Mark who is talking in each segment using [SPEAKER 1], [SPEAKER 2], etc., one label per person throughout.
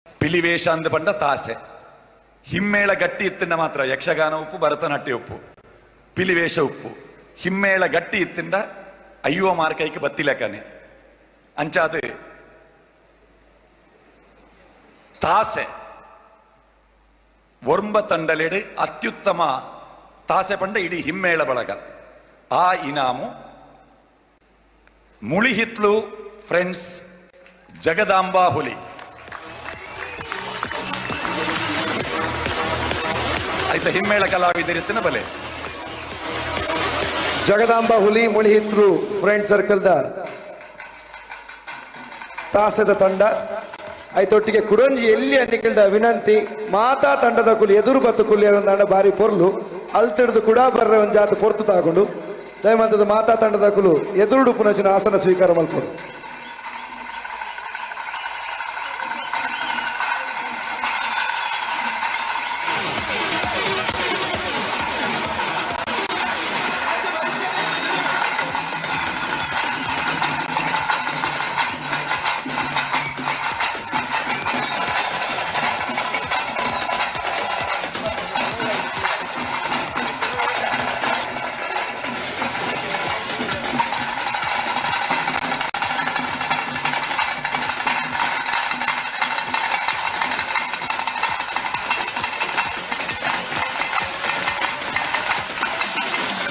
[SPEAKER 1] ಪಿಲಿವೇಷ ಅಂದ ಪಂಡ ತಾಸೆ ಹಿಮ್ಮೇಳ ಗಟ್ಟಿ ಇತ್ತಿಂಡ ಮಾತ್ರ ಯಕ್ಷಗಾನ ಉಪ್ಪು ಭರತನಾಟ್ಯ ಉಪ್ಪು ಪಿಲಿವೇಷ ಉಪ್ಪು ಹಿಮ್ಮೇಳ ಗಟ್ಟಿ ಇತ್ತಿಂಡ ಅಯ್ಯುವ ಮಾರ್ಕೈക്ക് ಬತ್ತಿಲಕನೆ ಅಂಚಾದು ತಾಸೆ ಒರ್ಂಬ ತಂಡಲೆಡೆ ಅತ್ಯುತ್ತಮ ತಾಸೆ ಪಂಡ ಇಡೀ ಹಿಮ್ಮೇಳ ಬಳಗ ಆ ಇನಾಮು ಮುಳಿಹಿತ್ಲು ಫ್ರೆಂಡ್ಸ್ ಜಗದಾಂಬಾ ಹುಲಿ ಆಯ್ತಾ ಹಿಮ್ಮೇಳ ಕಲಾವಿದರಿತ್ತಿನ ಬಲೆ
[SPEAKER 2] ಜಗದಾಂಬಾ ಹುಲಿ ಮುಳಿಹಿತ್ಲು ಫ್ರೆಂಡ್ ಸರ್ಕಲ್ದ ತಾಸದ ತಂಡ ಐತೊಟ್ಟಿಗೆ ಕುಡಂಜಿ ಎಲ್ಲಿ ಅನ್ನಿಕಲ್ದ ವಿನಂತಿ ಮಾತಾ ತಂಡದ ಕುಲಿ ಎದುರು ಬತ್ತು ಕುಲಿಯರ ಬಾರಿ ಪೊರ್ಲು ಅಲ್ತಿಡ್ದು ಕೂಡ ಬರ್ರೆ ಒಂದು ಜಾತ ಪೊರ್ತು ತಗೊಂಡು ದಯಮಂತದ ಮಾತಾ ತಂಡದ ಕುಲು ಎದುರುಡು ಪುನಚಿನ ಆಸನ ಸ್ವೀಕಾರ ಮಲ್ಪಡು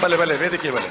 [SPEAKER 1] ಬಲೆ ಬಲೆ ವೇದಿಕೆ ಬಲೆ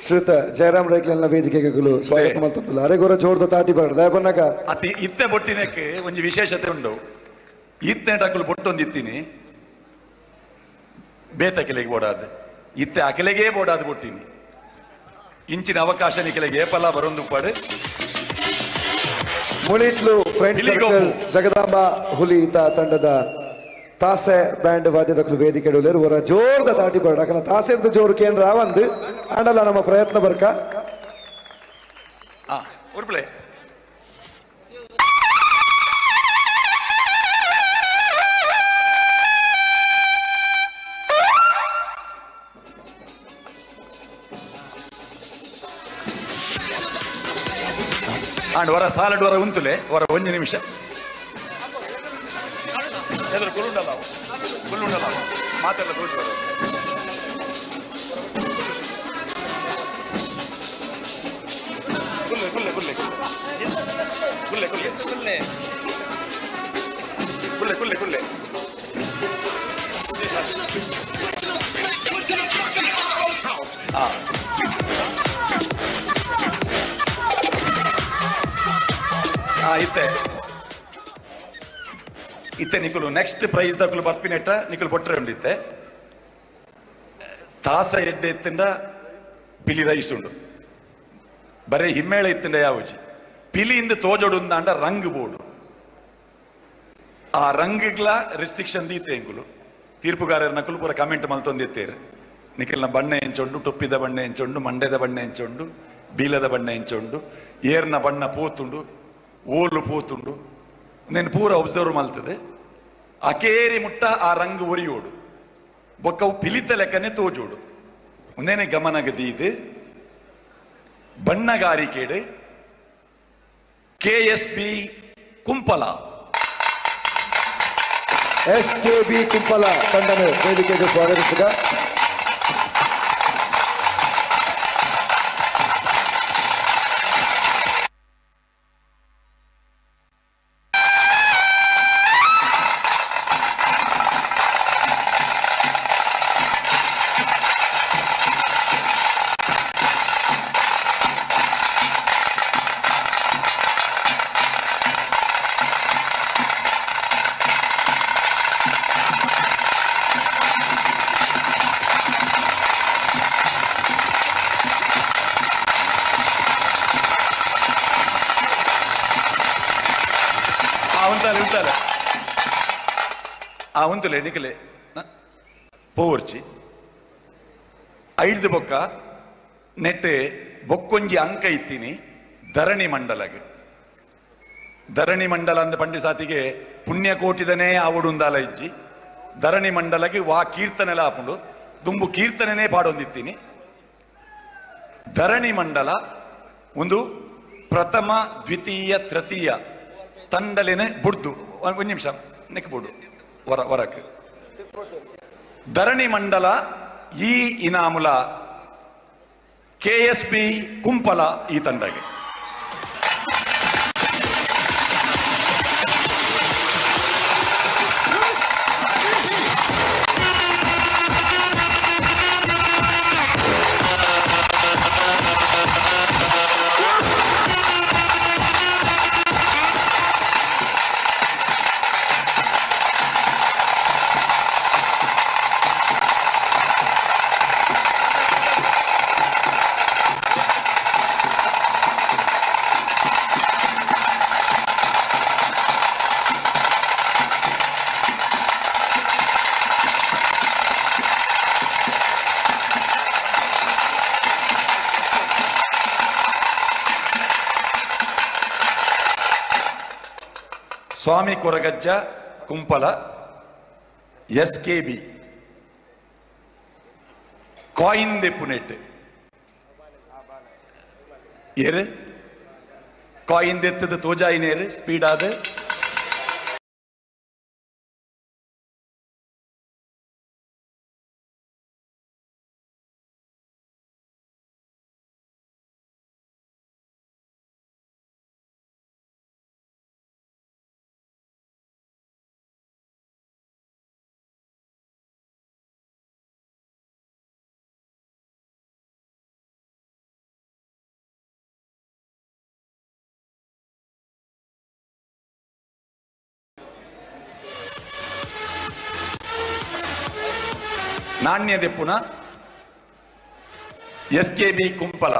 [SPEAKER 1] ಶ್ರೀಯುತ ಜಯರಾಮ್ ರೈಕ್ಲನ್ನ ವೇದಿಕೆಗೆ ಸ್ವಾಗತ ಮಾಡ್ತಂದಿಲ್ಲ ಅರೆಗೋರ ಜೋರ್ದ ತಾಟಿ ಬಾರ್ದು ದಯಪನ್ನಕ ಅತಿ ಇತ್ತೆ ಬೊಟ್ಟಿನಕ್ಕೆ ಒಂದು ವಿಶೇಷತೆ ಉಂಡು ಇತ್ತೆ ಟಕಲು ಬೊಟ್ಟೊಂದು ಇತ್ತೀನಿ ಬೇತಕೆಲೆಗೆ ಬೋಡಾದ ಇತ್ತೆ ಅಕೆಲೆಗೆ ಬೋಡಾದ ಬೊಟ್ಟಿನಿ ಇಂಚಿನ ಅವಕಾಶ ನಿಕೆಲೆಗೆ ಏಪಲ ಬರೊಂದು ಪಡೆ ಮುಳಿತ್ಲು ಫ್ರೆಂಡ್ ಸರ್ಕಲ್ ಜಗದಾಂಬಾ ಹುಲಿ ತಂಡದ ತಾಸೆ ಬ್ಯಾಂಡ್ ವಾದ್ಯದಕ್ಕೂ ವೇದಿಕೆ ಹೊರ ಜೋರ್ದ ತಾಟಿ ಬರ್ಡ ಯಾಕಂದ್ರೆ ತಾಸೆರ್ದು ಜೋರು ಕೇಂದ್ರ ಒಂದು ಆಂಡಲ್ಲ ನಮ್ಮ ಪ್ರಯತ್ನ ಬರ್ಕ ಉರ್ಪ್ಲೆ ಆಂಡ್ ವರ ಸಾಲಡ್ ವರ ಉಂತುಲೆ ವರ ಒಂದು ನಿಮಿಷ ಕುಲ್ಲುಂಡಲ್ಲ ಮಾತೆಲ್ಲ ತೋಚು ಕುಲ್ಲೆ ಕುಲ್ಲೆ ಕುಲ್ಲೆ ಕುಲ್ಲೆ ಕುಲ್ಲೆ ಕುಲ್ಲೆ ಕುಲ್ಲೆ ಕುಲ್ಲೆ ಕುಲ್ಲೆ ಇತ್ತೆ ನಿಕುಲು ನೆಕ್ಸ್ಟ್ ಪ್ರೈಸ್ ದಕ್ಕಲು ಬರ್ಪಿನೆಟ್ಟ ನಿಕುಲು ಬೊಟ್ಟರೆ ಉಂಡಿತ್ತೆ ತಾಸ ಎಡ್ಡೆ ಎತ್ತಿಂಡ ಪಿಲಿ ರೈಸ್ ಉಂಡು ಬರೇ ಹಿಮ್ಮೇಳ ಇತ್ತಿಂಡ ಯಾವುಜಿ ಪಿಲಿಯಿಂದ ತೋಜೋಡು ಅಂಡ ರಂಗ್ ಬೋರ್ಡು ಆ ರಂಗ್ಗಳ ರೆಸ್ಟ್ರಿಕ್ಷನ್ ದೀತೆ ಎಂಕುಲು ತೀರ್ಪುಗಾರರ ನಕುಲು ಪೂರ ಕಮೆಂಟ್ ಮಲ್ತೊಂದಿತ್ತೇರು ನಿಖಿಲ್ನ ಬಣ್ಣ ಎಂಚೊಂಡು ಟೊಪ್ಪಿದ ಬಣ್ಣ ಎಂಚೊಂಡು ಮಂಡ್ಯದ ಬಣ್ಣ ಎಂಚೊಂಡು ಬೀಲದ ಬಣ್ಣ ಎಂಚೊಂಡು ಏರ್ನ ಬಣ್ಣ ಪೋತುಂಡು ಓಲು ಪೋತುಂಡು నేను ಪೂರ ಒಬ್ಸರ್ವ್ ಮಲ್ತದೆ ಅಕೇರಿ ಮುಟ್ಟ ಆ ರಂಗ್ ಒರಿಯೋಡು ಬೊಕ್ಕವು ಪಿಲಿತ ಲೆಕ್ಕನೆ ತೋಜೋಡು ಮುಂದೇನೆ ಗಮನಗದೀದು ಬಣ್ಣಗಾರಿಕೆಡು KSB ಕುಂಪಲ
[SPEAKER 2] SKB ಕುಂಪಲ ತಂಡದ ವೇದಿಕೆಗೆ ಸ್ವಾಗತಿಸಿದ
[SPEAKER 1] ಇಳ್ತಾಲೆ ಆ ಉಂತಲೆ ನಿಖಲೆ ಪೋರ್ಚಿ ಐದು ಬೊಕ್ಕ ನೆಟ್ಟೆ ಬೊಕ್ಕೊಂಜಿ ಅಂಕ ಇತ್ತೀನಿ ಧರಣಿ ಮಂಡಲಗೆ ಧರಣಿ ಮಂಡಲ ಅಂದ ಪಂಡಿ ಸಾತಿಗೆ ಪುಣ್ಯಕೋಟಿದನೇ ಆವಡುಂದಾಲ ಇಜ್ಜಿ ಧರಣಿ ಮಂಡಲಗೆ ವಾ ಕೀರ್ತನೆಲ ಹಾಕೊಂಡು ದುಂಬು ಕೀರ್ತನೆನೇ ಪಾಡೊಂದಿತ್ತೀನಿ ಧರಣಿ ಮಂಡಲ ಒಂದು ಪ್ರಥಮ ದ್ವಿತೀಯ ತೃತೀಯ ತಂಡಲಿನೇ ಬುಡ್ದು ಒಂದು ನಿಮಿಷ ನೆಕ್ ಬುಡು ವರಕ್ಕೆ ಧರಣಿ ಮಂಡಲ ಈ ಇನಾಮುಲ KSB ಕುಂಪಲ ಈ ತಂಡಗೆ ಸ್ವಾಮಿ ಕೊರಗಜ್ಜ ಕುಂಪಲ SKB ಕಾಯಿನ್ ದೆಪ್ಪುನೆಟ್ ಏರು ಕಾಯಿನ್ ದೆತ್ತದ ತೋಜಾಯಿನೇರು ಸ್ಪೀಡ್ ಆದ ನಾಣ್ಯ ದೆಪ್ಪುನ SKB ಕುಂಪಲ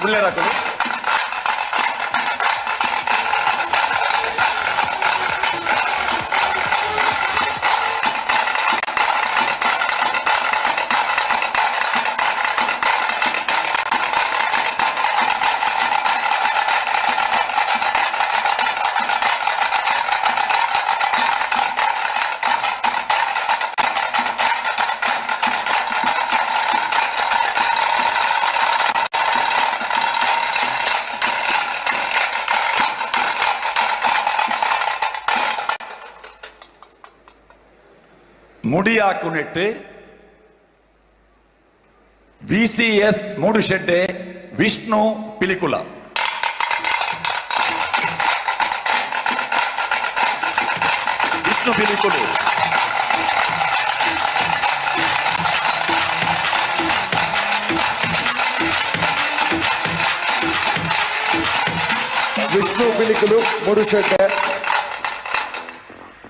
[SPEAKER 1] ಉಳ್ಳೆರಾಕಲು ಮುಡಿಯಾಕುನೆಟ್ಟು VCS ಮೂಡುಶೆಡ್ಡೆ ವಿಷ್ಣು ಪಿಲಿಕುಲ ವಿಷ್ಣು ಪಿಲಿಕುಲು
[SPEAKER 2] ವಿಷ್ಣು ಪಿಲಿಕುಲು ಮೂಡುಶೆಡ್ಡೆ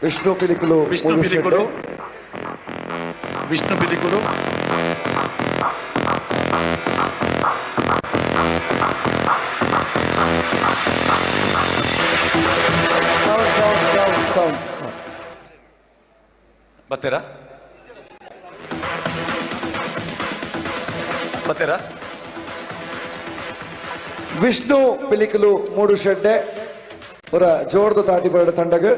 [SPEAKER 2] ವಿಷ್ಣು ಪಿಲಿಕುಲು
[SPEAKER 1] ವಿಷ್ಣು ಪಿಲಿಕುಲು ವಿಷ್ಣು ಪಿಲಿಕುಲು ಬತ್ತೀರಾ ಬತ್ತೀರಾ
[SPEAKER 2] ವಿಷ್ಣು ಪಿಲಿಕುಲು ಮೂಡುಶೆಡ್ಡೆ ಅವರ ಜೋರ್ದ ತಾಟಿಬರಡು ತಂಡಗೆ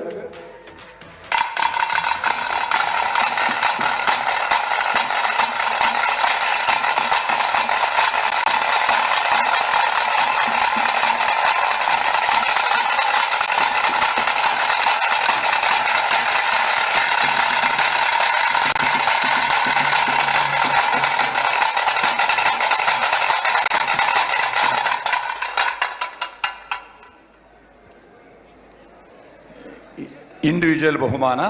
[SPEAKER 1] ಇಂಡಿವಿಜುವಲ್ ಬಹುಮಾನ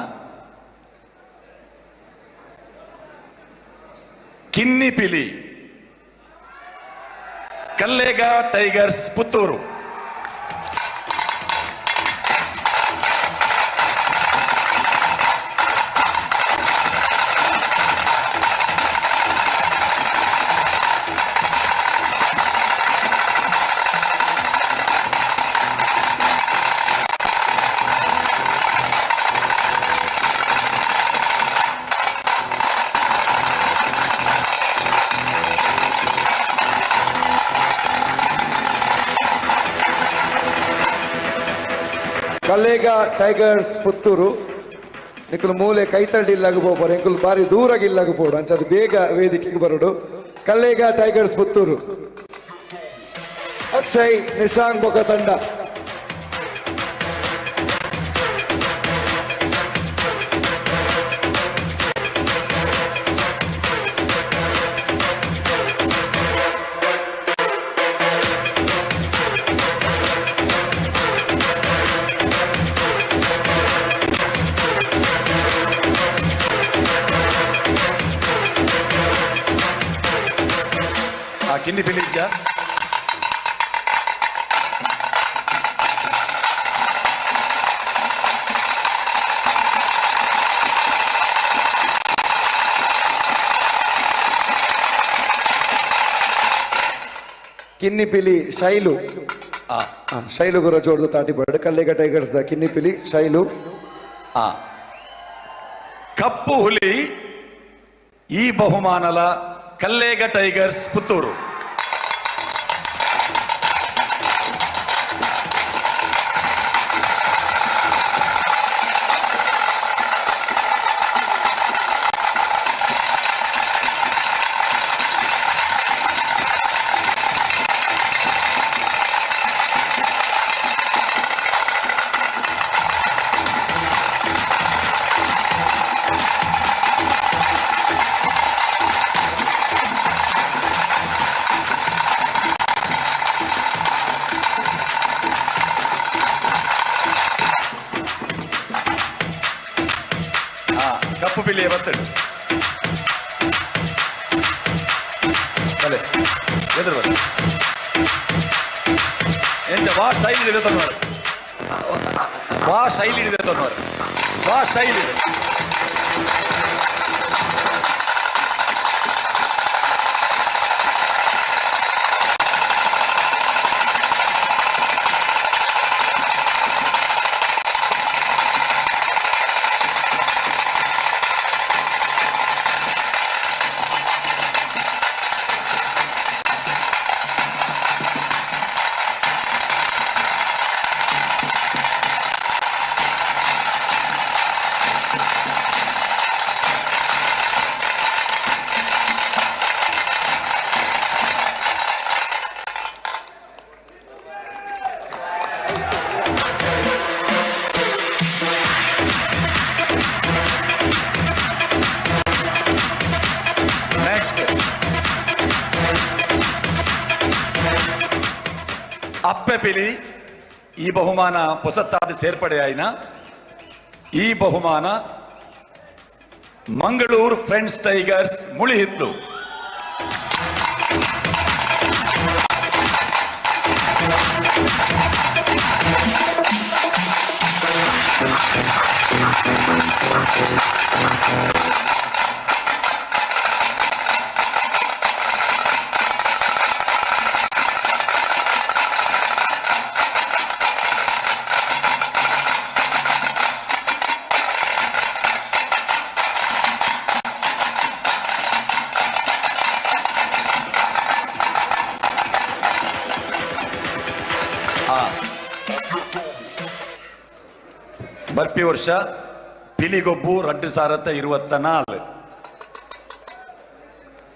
[SPEAKER 1] ಕಿನ್ನಿ ಪಿಲಿ ಕಲ್ಲೇಗ ಟೈಗರ್ಸ್ ಪುತ್ತೂರು
[SPEAKER 2] ಕಲ್ಲೇಗ ಟೈಗರ್ಸ್ ಪುತ್ತೂರು ನಿಖಲು ಮೂಲೆ ಕೈತಳ್ಳಿ ಇಲ್ಲಾಗಬೋರು ಎಂಕುಲು ಬಾರಿ ದೂರಾಗಿ ಇಲ್ಲಾಗಬೋಡು ಅಂಚದು ಬೇಗ ವೇದಿಕೆಗೆ ಬರೋಡು ಕಲ್ಲೇಗ ಟೈಗರ್ಸ್ ಪುತ್ತೂರು ಅಕ್ಷಯ್ ನಿಶಾಂಕ್ ಬೊಕ ತಂಡ
[SPEAKER 1] ಕಿನ್ನಿ ಪಿಲಿ ಇದೆಯಾ
[SPEAKER 2] ಕಿನ್ನಿ ಪಿಲಿ Shailu Shailu ಗುರ ಜೋಡ್ದು ತಾಟಿ bird Kallega tigers the ಕಿನ್ನಿ ಪಿಲಿ ಶೈಲು
[SPEAKER 1] ಕಪ್ಪು ಹುಲಿ ಈ ಬಹುಮಾನಲ ಕಲ್ಲೇಗ ಟೈಗರ್ಸ್ ಪುತ್ತೂರು ಕಪ್ಪು ಬಿಳಿಯ ಬರ್ತದೆ ಅಲೆ ಎದುರು ಬರ್ತದೆ ಎಂತ ಬಾ ಸ್ಟೈಲ್ ಇದೆ ತಂದವರು ಬಾ ಸ್ಟೈಲ್ ಇದೆ ತಂದವರು ಬಾ ಸ್ಟೈಲ್ ಇದೆ ಅಪ್ಪೆ ಪಿಲಿ ಈ ಬಹುಮಾನ ಹೊಸತಾದ ಸೇರ್ಪಡೆಯಾಯಿನ ಈ ಬಹುಮಾನ ಮಂಗಳೂರು ಫ್ರೆಂಡ್ಸ್ ಟೈಗರ್ಸ್ ಮುಳಿಹಿತ್ಲು ಬರ್ಪಿ ವರ್ಷ ಪಿಲಿಗೊಬ್ಬು 2024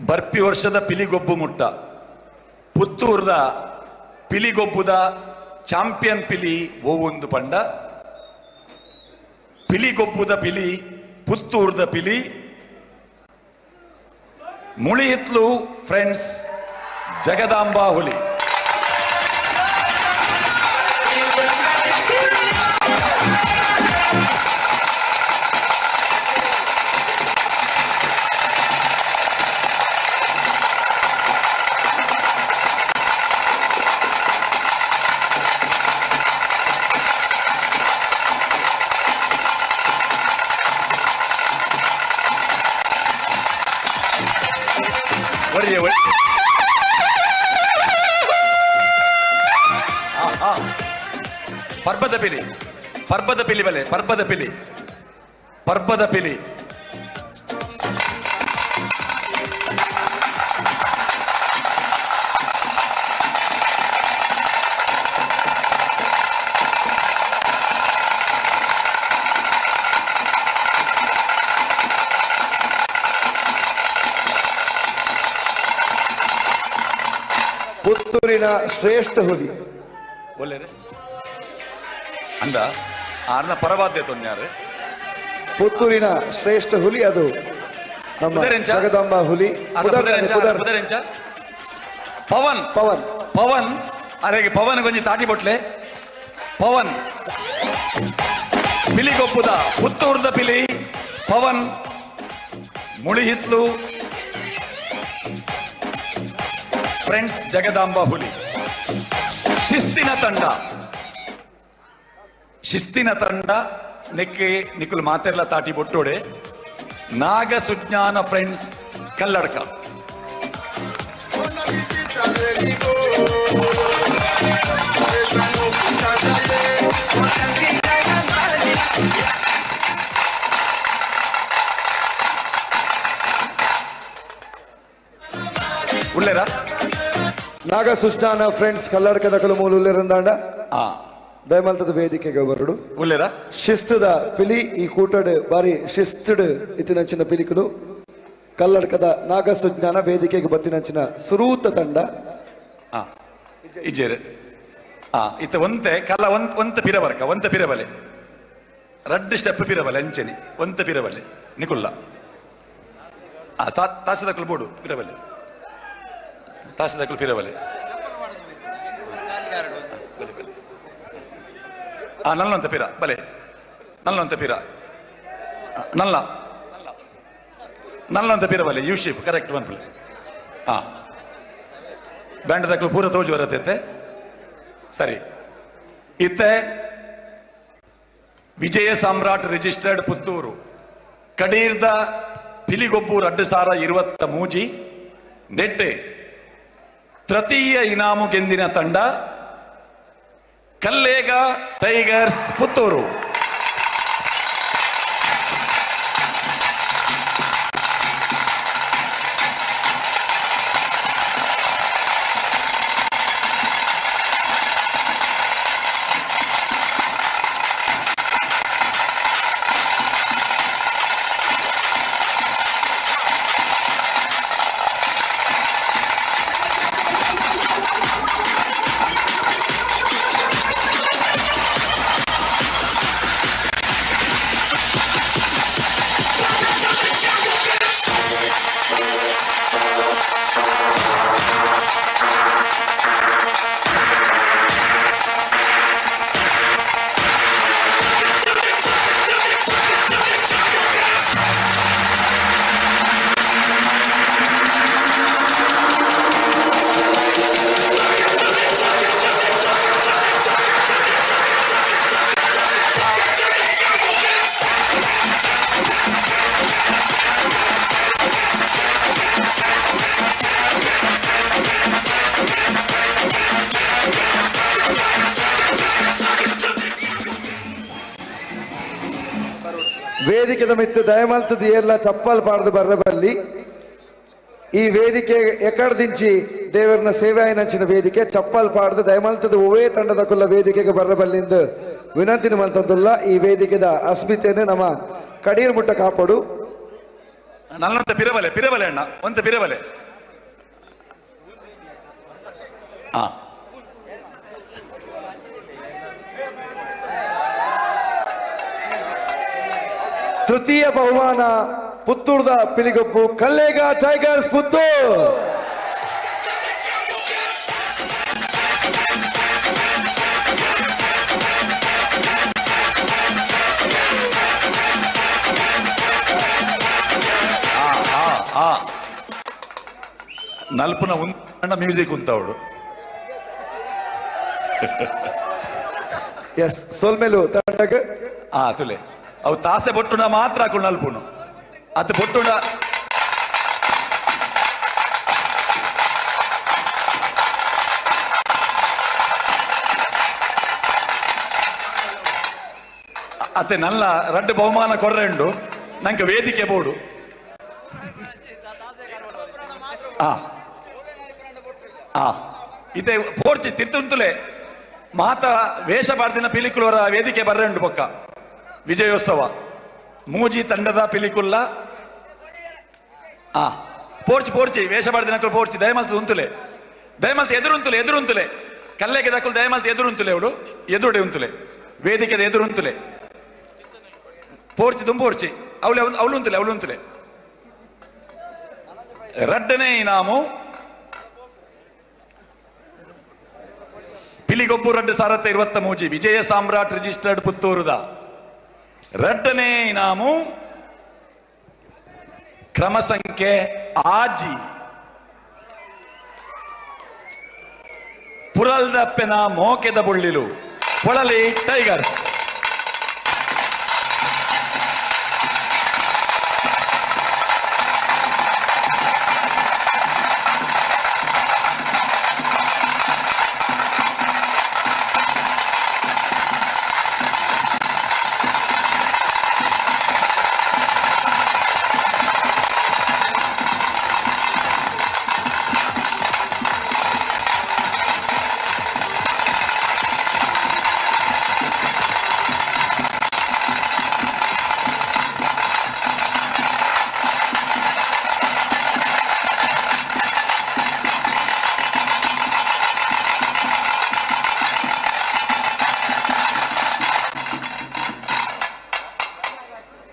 [SPEAKER 1] ಬರ್ಪಿ ವರ್ಷದ ಪಿಲಿಗೊಬ್ಬು ಮುಟ್ಟ ಪುತ್ತೂರ್ದ ಪಿಲಿಗೊಬ್ಬುದ ಚಾಂಪಿಯನ್ ಪಿಲಿ ಓವೊಂದು ಪಂಡ ಪಿಲಿಗೊಬ್ಬುದ ಪಿಲಿ ಪುತ್ತೂರ್ದ ಪಿಲಿ ಮುಳಿಹಿತ್ಲು ಫ್ರೆಂಡ್ಸ್ ಜಗದಾಂಬಾ ಹುಲಿ ಪರ್ಬದ ಪಿಲಿ ಬಲೆ ಪರ್ಬದ ಪಿಲಿ
[SPEAKER 2] ಪುತ್ತೂರಿನ ಶ್ರೇಷ್ಠ ಹುಲಿ
[SPEAKER 1] ಒಳ್ಳೆ ಅಂದ ಆರ್ನ ಪರವಾದ್ಯ ತೊನ್ಯಾರು
[SPEAKER 2] ಪುತ್ತೂರಿನ ಶ್ರೇಷ್ಠ ಹುಲಿ ಅದು ನಮ್ಮ ಜಗದಾಂಬ ಹುಲಿ
[SPEAKER 1] ಪವನ್
[SPEAKER 2] ಪವನ್
[SPEAKER 1] ಪವನ್ ಅರೆಗೆ ಪವನ್ ಗೊಂಜಿ ತಾಟಿ ಬೊಟ್ಲೆ ಪವನ್ ಪಿಲಿಗೊಪ್ಪುದ ಪುತ್ತೂರ್ದ ಪಿಲಿ ಪವನ್ ಮುಳಿಹಿತ್ಲು ಫ್ರೆಂಡ್ಸ್ ಜಗದಾಂಬ ಹುಲಿ ಶಿಸ್ತಿನ ತಂಡ ನೆಕ್ಕೆ ನಿಕ್ಕುಲು ಮಾತೆರ್ಲ ತಾಟಿ ಬೊಟ್ಟೋಡೆ ನಾಗ ಸುಜ್ಞಾನ ಫ್ರೆಂಡ್ಸ್ ಕಲ್ಲಡ್ಕ ಉಳ್ಳೇರಾ
[SPEAKER 2] ನಾಗ ಸುಜ್ಞಾನ ಫ್ರೆಂಡ್ಸ್ ಕಲ್ಲಡ್ಕದ ಕಲು ಮೂಲ ಉಳ್ಳೇರಂದಾಂಡ ದಯಮಲ್ತದ ವೇದಿಕೆಗೆ ಬರಡು
[SPEAKER 1] ಉಳ್ಳೇರಾ
[SPEAKER 2] ಶಿಸ್ತದ ಪಿಲಿ ಈ ಕೂಟಡ್ ಬಾರಿ ಶಿಸ್ತಡ್ ಇತ್ತಿನಂಚಿನ ಪಿಲಿಕುಲು ಕಲ್ಲಡ್ಕದ ನಾಗ ಸುಜ್ಞಾನ ವೇದಿಕೆಗೆ ಬತ್ತಿನಂಚಿನ ಸುರೂತ ತಂಡ
[SPEAKER 1] ಇಜೇರೆ ಇತ್ತ ಒಂತೆ ಕಲ ಒಂತ ಪಿರವರ್ಕ ಒಂತ ಪಿರಬಲೆ ರಡ್ಡ್ ಸ್ಟೆಪ್ ಪಿರಬಲೆ ಅಂಚನೆ ಒಂತ ಪಿರಬಲೆ ನಿಕುಲ್ಲ ತಾಸದಕ್ಕಲು ಬೋಡು ಪಿರಬಲೆ ತಾಸದಕ್ಕಲು ಪಿರಬಲೆ ನಲ್ಲೊಂತ ಪಿರ ಬಲೆ ನಲ್ಲೊಂತ ಪಿರ ನಲ್ಲೊಂತ ಪಿರ ಬಲೆ U shape correct one play band ದಕ್ಕಲು ಪೂರ ತೋಜು ಬರತೈತೆ ಸರಿ ಇತ್ತೆ ವಿಜಯ ಸಾಮ್ರಾಟ್ ರಿಜಿಸ್ಟರ್ಡ್ ಪುತ್ತೂರು ಕಡೀರ್ದ ಪಿಲಿಗೊಬ್ಬು 2023 ನೆಟ್ಟೆ ತೃತೀಯ ಇನಾಮು ಗೆಂದಿನ ತಂಡ ಕಲ್ಲೇಗ ಟೈಗರ್ಸ್ ಪುತ್ತೂರು.
[SPEAKER 2] ವೇದಿಕೆ ಮಿತ್ತು ದಯಮಲ್ತದ ಏರ್ಲ ಚಪ್ಪಲ್ ಪಾಡ್ದು ಬರ್ರಬಲ್ಲಿ ಈ ವೇದಿಕೆ ಎಕಡ್ದಿಂಚಿ ದೇವರನ ಸೇವೆ ಆಯ್ನಂಚಿನ ವೇದಿಕೆ ಚಪ್ಪಲ್ ಪಾಡ್ದು ದಯಮಲ್ತದ ಒವೇ ತಂಡದ ಕುಲ್ಲ ವೇದಿಕೆಗೆ ಬರ್ರಬಲ್ಲಿಂದ ವಿನಂತಿನ ಮಲ್ತಂದುಲ್ಲ ಈ ವೇದಿಕೆದ ಅಸ್ಮಿತೆಯನ್ನು ನಮ್ಮ ಕಡೀರ್ ಮುಟ್ಟ ಕಾಪಾಡು.
[SPEAKER 1] ನನ್ನಂತ ಪಿರಬಲೆ ಪಿರಬಲೆ ಅಣ್ಣ ಒಂತ ಪಿರಬಲೆ
[SPEAKER 2] ತೃತೀಯ ಬಹುಮಾನ ಪುತ್ತೂರ್ದ ಪಿಲಿಗೊಬ್ಬು ಕಲ್ಲೇಗ ಟೈಗರ್ಸ್ ಪುತ್ತೂರ್.
[SPEAKER 1] ನಲ್ಪುನ ಉಂಡ ಮ್ಯೂಸಿಕ್ ಉಂತವಡು
[SPEAKER 2] ಎಸ್ ಸೋಲ್ಮೇಲು ತಂಡಗ
[SPEAKER 1] ತುಲೆ ಅವು ತಾಸೆ ಬೊಟ್ಟುನ ಮಾತ್ರ ಹಾಕೊಂಡು ನಲ್ಪುನು ಅದು ಬೊಟ್ಟುನ ಅತ್ತೆ ನಲ್ಲ ರಡ್ಡು ಬಹುಮಾನ ಕೊರ್ರೆಂಡು ನಂಗೆ ವೇದಿಕೆ ಬೋಡು ಇದೇ ಪೋರ್ಚಿ ತಿರ್ತುಂತುಲೆ ಮಾತ ವೇಷ ಪಾಡ್ದಿನ ಪಿಲಿಕುಲವರ ವೇದಿಕೆ ಬರ್ರೆಂಡು ಪೊಕ್ಕ ವಿಜಯೋತ್ಸವ ಮೂಜಿ ತಂಡದ ಪಿಲಿಕುಲ್ಲ ಪೋರ್ಚಿ ವೇಷ ಪಾಡ್ದಿನ ಪೋರ್ಚಿ ದಯಮಲ್ತ ಉಂತುಲೆ ದಯಮಲ್ತಿ ಎದುರುಂತುಲೆ ಕಲ್ಲೆಗೆ ದಕ್ಕಲು ದಯಮಲ್ತಿ ಎದುರುಂತುಲೆ ಅವಳು ಎದುರುಡೆ ಉಂತುಲೆ ವೇದಿಕೆದ ಎದುರುಂತುಲೆ ಪೋರ್ಚಿ ದುಂಬೋರ್ಚಿ ಅವಳುಂತುಲೆ ರಡ್ಡನೇ ಇನಾಮು ಪಿಲಿಗೊಬ್ಬು 2023 ವಿಜಯ ಸಾಮ್ರಾಟ್ ರಿಜಿಸ್ಟರ್ಡ್ ಪುತ್ತೂರುದ ರಡ್ಡನೇ ಇನಾಮು ಕ್ರಮ ಸಂಖ್ಯೆ ಆಜಿ ಪುರಲ್ದಪ್ಪೆನ ಮೋಕೆದ ಬುಳ್ಳಿಲು ಪೊಳಲಿ ಟೈಗರ್ಸ್.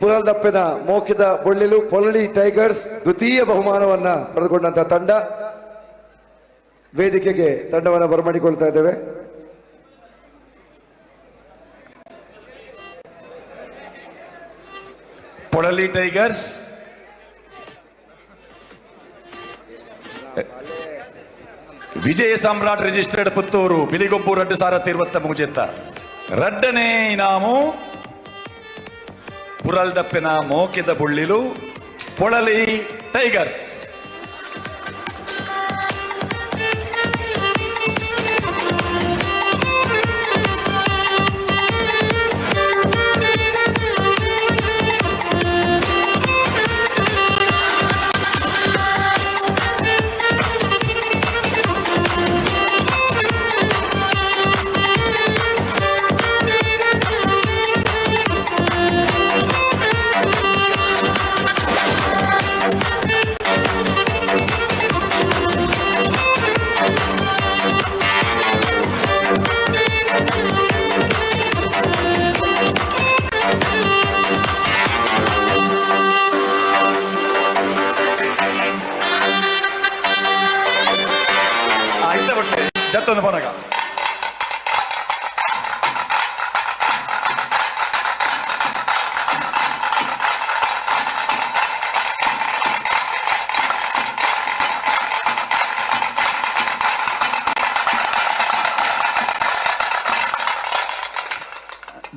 [SPEAKER 2] ಪುರಲ್ದಪ್ಪೆನ ಮೋಕಿದ ಬೊಳ್ಳಿಲು ಪೊಳಲಿ ಟೈಗರ್ಸ್ ದ್ವಿತೀಯ ಬಹುಮಾನವನ್ನ ಪಡೆದುಕೊಂಡಂತಹ ತಂಡ. ವೇದಿಕೆಗೆ ತಂಡವನ್ನು ಬರಮಾಡಿಕೊಳ್ತಾ ಇದ್ದೇವೆ.
[SPEAKER 1] ಪೊಳಲಿ ಟೈಗರ್ಸ್ ವಿಜಯ ಸಾಮ್ರಾಟ್ ರಿಜಿಸ್ಟರ್ಡ್ ಪುತ್ತೂರು ಪಿಲಿಗೊಬ್ಬು 2023 ರಡ್ಡನೇ ಇನಾಮು ಪುರಲ್ದಪ್ಪೆನ ಮೋಕೆದ ಬುಳ್ಳಿಲು ಪೊಳಲಿ ಟೈಗರ್ಸ್. ಜತ್ತೊಂದು ಪನಗ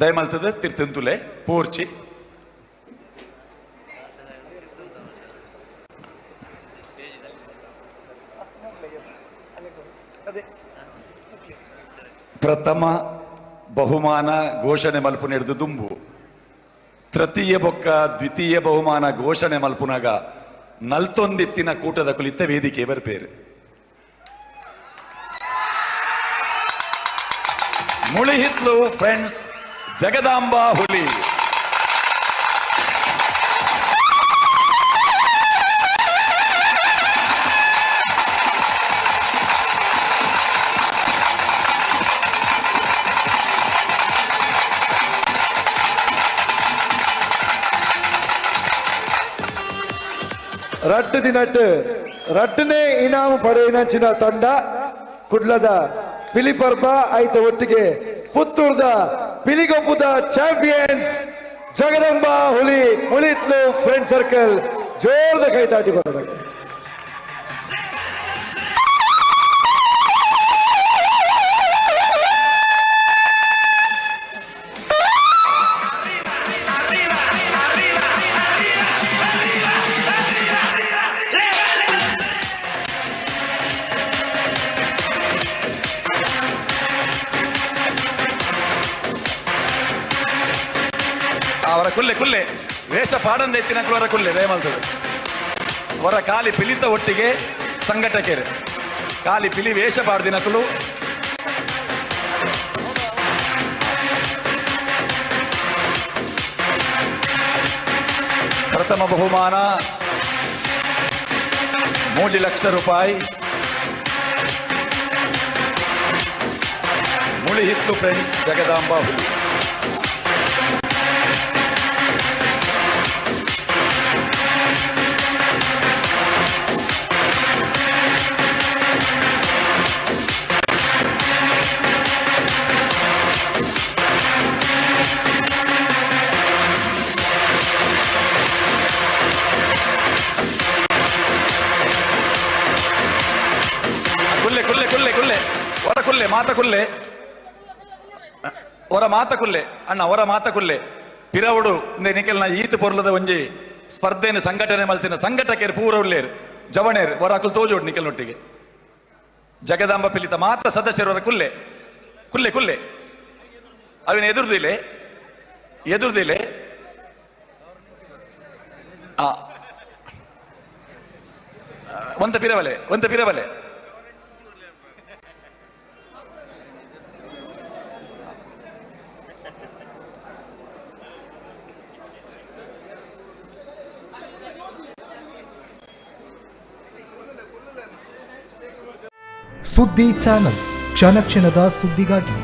[SPEAKER 1] ದಯಮಲ್ತದ ತಿರ್ತಂತುಲೆ ಪೋರ್ಚಿ ಪ್ರಥಮ ಬಹುಮಾನ ಘೋಷಣೆ ಮಲ್ಪು ನಡೆದು ದುಂಬು ತೃತೀಯ ಬೊಕ್ಕ ದ್ವಿತೀಯ ಬಹುಮಾನ ಘೋಷಣೆ ಮಲ್ಪುನಾಗ ನಲ್ತೊಂದಿತ್ತಿನ ಕೂಟದ ಕುಲಿತ ವೇದಿಕೆ ಬರ್ಪೇರು ಮುಳಿಹಿತ್ಲು ಫ್ರೆಂಡ್ಸ್ ಜಗದಾಂಬಾ ಹುಲಿ
[SPEAKER 2] ರಟ್ಟು ದಿನಟ್ಟು ರಟ್ಟನೆ ಇನಾಮು ಪಡೆಯಿನಂಚಿನ ತಂಡ ಕುಡ್ಲದ ಪಿಲಿಪರ್ಬ ಆಯ್ತ ಒಟ್ಟಿಗೆ ಪುತ್ತೂರ್ದ ಪಿಲಿಗೊಬ್ಬುದ ಚಾಂಪಿಯನ್ಸ್ ಜಗದಂಬಾ ಹುಲಿ ಮುಳಿತ್ಲು ಫ್ರೆಂಡ್ ಸರ್ಕಲ್ ಜೋರದ ಕೈತಾಟಿ ಬರಬೇಕು.
[SPEAKER 1] ಅವರ ಕುಲ್ಲೆ ವೇಷ ಪಾಡಂದ ಎತ್ತಿನಕ್ಕೂ ಅವರ ಕುಲ್ಲೆ ದಯಮಲ್ತದೆ ಅವರ ಕಾಲಿ ಪಿಲಿತ ಒಟ್ಟಿಗೆ ಸಂಘಟಕರು ಕಾಲಿ ಪಿಲಿ ವೇಷ ಪಾಡ್ದಿನಕ್ಕಲು ಪ್ರಥಮ ಬಹುಮಾನ 3 ಲಕ್ಷ ರೂಪಾಯಿ ಹುಲಿ ಹಿತ್ಲು ಫ್ರೆಂಡ್ಸ್, ಜಗದಾಂಬ ಹುಲಿ. ಕುಲ್ಲೆ ಮಾತ ಕುಲ್ಲೆ ಹೊರ ಮಾತ ಕುಲ್ಲೆ ಅಣ್ಣ ಹೊರ ಮಾತ ಕುಲ್ಲೆ ಪಿರವುಡು ನಿಖಲ್ನ ಈತ್ ಪೊರ್ಲದ ಒಂಜಿ ಸ್ಪರ್ಧೆಯನ್ನು ಸಂಘಟನೆ ಮಲ್ತಿನ ಸಂಘಟಕರು ಪೂರ ಉಳ್ಳೇರು ಜವಣೇರು ಹೊರ ಅಕಲ್ ತೋಜೋಡು ನಿಖಲ್ನೊಟ್ಟಿಗೆ ಜಗದಾಂಬ ಪಿಲಿತ ಮಾತ್ರ ಸದಸ್ಯರು ಹೊರ ಕುಲ್ಲೆ ಕುಲ್ಲೆ ಕುಲ್ಲೆ ಅವಿನ ಎದುರ್ದಿಲೆ ಒಂತ ಪಿರವಲೆ
[SPEAKER 3] ಸುದ್ದಿ ಚಾನಲ್, ಕ್ಷಣ ಕ್ಷಣದ ಸುದ್ದಿಗಾಗಿ.